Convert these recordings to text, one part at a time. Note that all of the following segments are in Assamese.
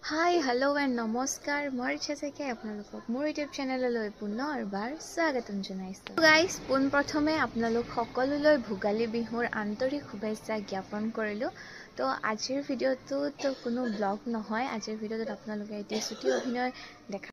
Hi, hello and namaskar. Moi cheseke apnalok মোৰ YouTube চেনেললৈ পুনৰবাৰ স্বাগতম জনাইছো। গাইস, পোন প্ৰথমে আপোনালোক সকলোলৈ ভোগালী বিহুৰ আন্তৰিক শুভেচ্ছা জ্ঞাপন কৰিলো। তো আজিৰ ভিডিঅ'টো কোনো ব্লগ নহয়। আজিৰ ভিডিঅ'টোত আপোনালোকে এটি ছুটি অভিনয় দেখা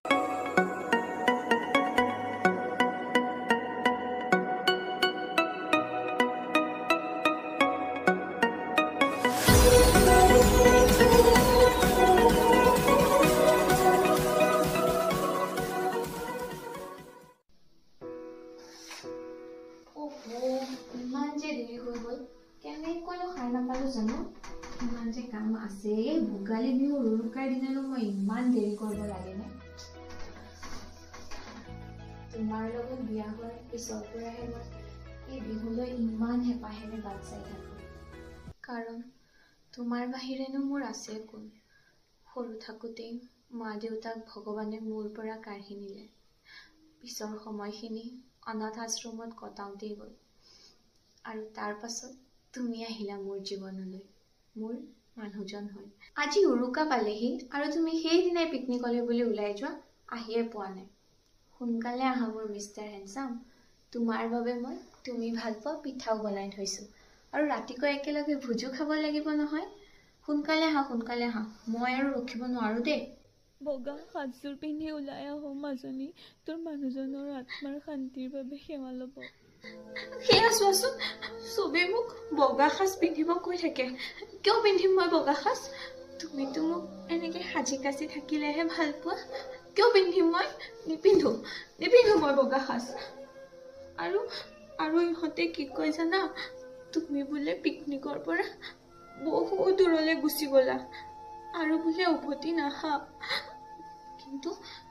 ইমান যে দেৰি হৈ গ'ল কেনেকৈ খাই নাপালো জানো ইমান যে কাম আছে ভোগালী বিহুৰ উৰুকাৰ দিনানো মই ইমান দেৰি কৰিব লাগেনে তোমাৰ লগত বিয়া হোৱাৰ পিছৰ পৰাহে মই এই বিহুলৈ ইমান হেঁপাহেৰে বাট চাই থাকো কাৰণ তোমাৰ বাহিৰেনো মোৰ আছে কোন সৰু থাকোঁতেই মা দেউতাক ভগৱানে মোৰ পৰা কাঢ়ি নিলে পিছৰ সময়খিনি অনাথ আশ্ৰমত কটাওঁতেই গ'ল আৰু তাৰ পাছত তুমি আহিলা মোৰ জীৱনলৈ মোৰ মানুহজন হৈ আজি উৰুকা পালেহি আৰু তুমি সেই দিনাই পিকনিকলৈ বুলি ওলাই যোৱা আহিয়ে পোৱা নাই সোনকালে আহা মোৰ মিষ্টাৰ হেণ্ডসাম তোমাৰ বাবে মই তুমি ভাল পোৱা পিঠাও বনাই থৈছো আৰু ৰাতিকৈ একেলগে ভোজো খাব লাগিব নহয় সোনকালে আহা মই আৰু ৰখিব নোৱাৰো দেই বগা সাজযোৰ পিন্ধি ওলাই আহো মাজনী তোৰ মানুহজনৰ আত্মাৰ শান্তিৰ বাবে সেৱা ল'ব সেয়া চোৱাচোন চবেই মোক বগা সাজ পিন্ধিব কৈ থাকে কিয় পিন্ধিম মই বগা সাজ তুমিতো মোক এনেকে সাজি কাচি থাকিলেহে ভাল পোৱা কিয় পিন্ধিম মই নিপিন্ধো মই বগা সাজ আৰু ইহঁতে কি কয় জানা তুমি বোলে পিকনিকৰ পৰা বহু দূৰলৈ গুচি গ'লা আৰু বোলে উভতি নাহা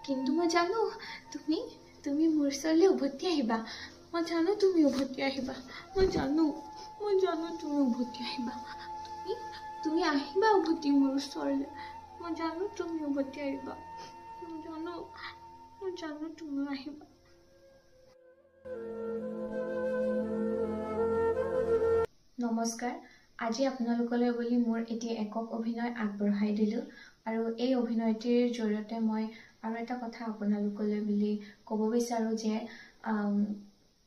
কিন্তু মই জানো তুমি মোৰ ওচৰলৈ উভতি আহিবা মই জানো তুমি উভতি আহিবা মই জানো তুমি উভতি আহিবা তুমি আহিবা উভতি মোৰ ওচৰলৈ মই জানো তুমি উভতি আহিবা মই জানো তুমি আহিবা নমস্কাৰ আজি আপোনালোকলৈ বুলি মোৰ এটি একক অভিনয় আগবঢ়াই দিলো আৰু এই অভিনয়টিৰ জৰিয়তে মই আৰু এটা কথা আপোনালোকলৈ বুলি ক'ব বিচাৰো যে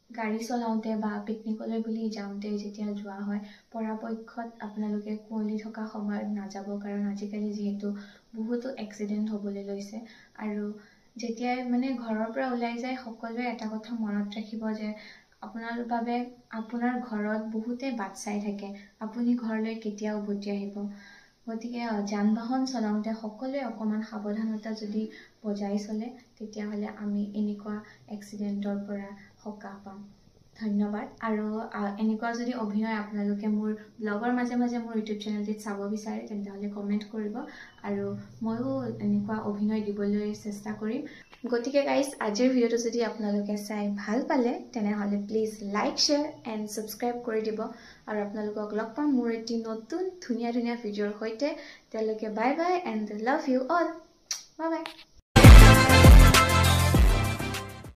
গাড়ী চলাওঁতে বা পিকনিকলৈ বুলি যাওঁতে যেতিয়া যোৱা হয় পৰাপক্ষত আপোনালোকে কুঁৱলী থকা সময়ত নাযাব কাৰণ আজিকালি যিহেতু বহুতো এক্সিডেণ্ট হ'বলৈ লৈছে আৰু যেতিয়াই মানে ঘৰৰ পৰা ওলাই যায় সকলোৱে এটা কথা মনত ৰাখিব যে আপোনাৰ বাবে আপোনাৰ ঘৰত বহুতে বাট চাই থাকে আপুনি ঘৰলৈ কেতিয়া উভতি আহিব গতিকে যান বাহন চলাওঁতে সকলোৱে অকণমান সাৱধানতা যদি বজাই চলে তেতিয়াহ'লে আমি এনেকুৱা এক্সিডেণ্টৰ পৰা সকাহ পাম ধন্যবাদ আৰু এনেকুৱা যদি অভিনয় আপোনালোকে মোৰ ব্লগৰ মাজে মাজে মোৰ ইউটিউব চেনেলটিত চাব বিচাৰে তেন্তে কমেণ্ট কৰিব আৰু ময়ো এনেকুৱা অভিনয় দিবলৈ চেষ্টা কৰিম গতিকে গাইজ আজিৰ ভিডিঅ'টো যদি আপোনালোকে চাই ভাল পালে তেনেহ'লে please like share and subscribe কৰি দিব আৰু আপোনালোকক লগ পাম মোৰ এটি নতুন ধুনীয়া ভিডিঅ'ৰ সৈতে তেওঁলোকে bye bye and love you all bye bye